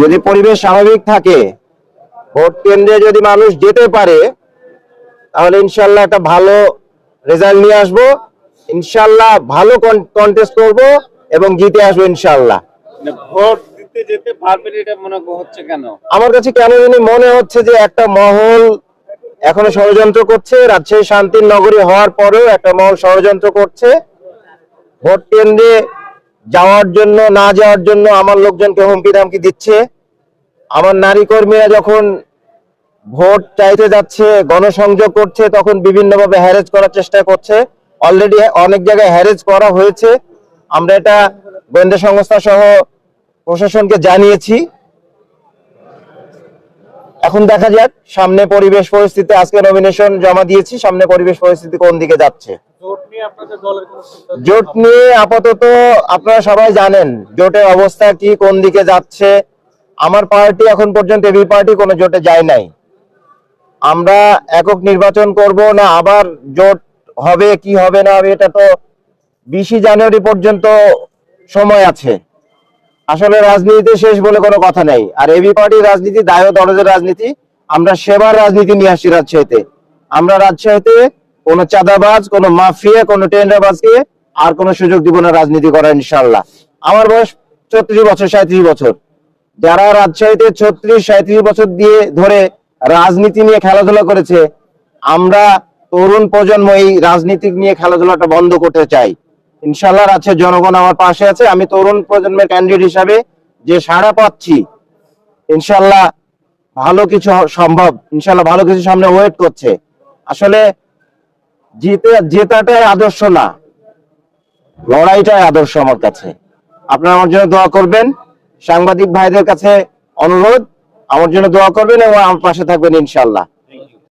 যদি পরিবেশ স্বাভাবিক থাকে, ভোট কেন্দ্রে যদি মানুষ যেতে পারে, তাহলে ইনশাল্লাহ একটা ভালো রেজাল্ট নিয়ে আসবো। ইনশাল্লাহ ভালো কন্টেস্ট করব এবং জিতে আসবো ইনশাল্লাহ। ভোট দিতে যেতে পারবেন এটা মনে হচ্ছে কেন? আমার কাছে কেন জানি মনে হচ্ছে যে একটা মহল এখনো ষড়যন্ত্র করছে। রাজশাহী শান্তির নগরী হওয়ার পরেও একটা মহল ষড়যন্ত্র করছে। ভোট কেন্দ্রে যাওয়ার জন্য না যাওয়ার জন্য আমার লোকজনকে হুমকি ধামকি দিচ্ছে। আমার নারী কর্মীরা যখন ভোট চাইতে যাচ্ছে, গণসংযোগ করছে, তখন বিভিন্নভাবে হ্যারেজ করার চেষ্টা করছে। অলরেডি অনেক জায়গায় হ্যারেজ করা হয়েছে। আমরা এটা গোয়েন্দা সংস্থা সহ প্রশাসনকে জানিয়েছি। এখন দেখা যাক সামনে পরিবেশ পরিস্থিতি। আজকে নমিনেশন জমা দিয়েছি, সামনে পরিবেশ পরিস্থিতি কোন দিকে যাচ্ছে। জোট নিয়ে আপাতত আপনারা সবাই জানেন জোটের অবস্থা কি, কোন দিকে যাচ্ছে। আমার পার্টি এখন পর্যন্ত এবি পার্টি কোনো জোটে যায় নাই। আমরা একক নির্বাচন করব না আবার জোট হবে কি হবে না হবে, এটা তো 20 জানুয়ারি পর্যন্ত সময় আছে। আসলে রাজনীতিতে শেষ বলে কোনো কথা নেই। আর এবি পার্টির রাজনীতি দায় ও দরজের রাজনীতি। আমরা সেবার রাজনীতি নিয়ে আসছি রাজশাহীতে। আমরা রাজশাহীতে কোনো চাঁদাবাজ, কোনো মাফিয়া, কোনো টেন্ডারবাজকে আর কোনো সুযোগ দিব না রাজনীতি করার ইনশাল্লাহ। আমার বয়স 34 বছর, 37 বছর। যারা রাজশাহীতে 36-37 বছর দিয়ে ধরে রাজনীতি নিয়ে খেলাধুলা করেছে, আমরা তরুণ প্রজন্ম এই রাজনীতি নিয়ে খেলাধুলাটা বন্ধ করতে চাই। ইনশাল্লাহ রাজশাহীর জনগণ আমার পাশে আছে। আমি তরুণ প্রজন্মের ক্যান্ডিডেট হিসাবে যে সাড়া পাচ্ছি, ইনশাল্লাহ ভালো কিছু সম্ভব। ইনশাল্লাহ ভালো কিছু সামনে ওয়েট করছে। আসলে জেতাটাই আদর্শ না, লড়াইটাই আদর্শ আমার কাছে। আপনারা আমার জন্য দোয়া করবেন। সাংবাদিক ভাইদের কাছে অনুরোধ, আমার জন্য দোয়া করবেন এবং আমার পাশে থাকবেন ইনশাল্লাহ।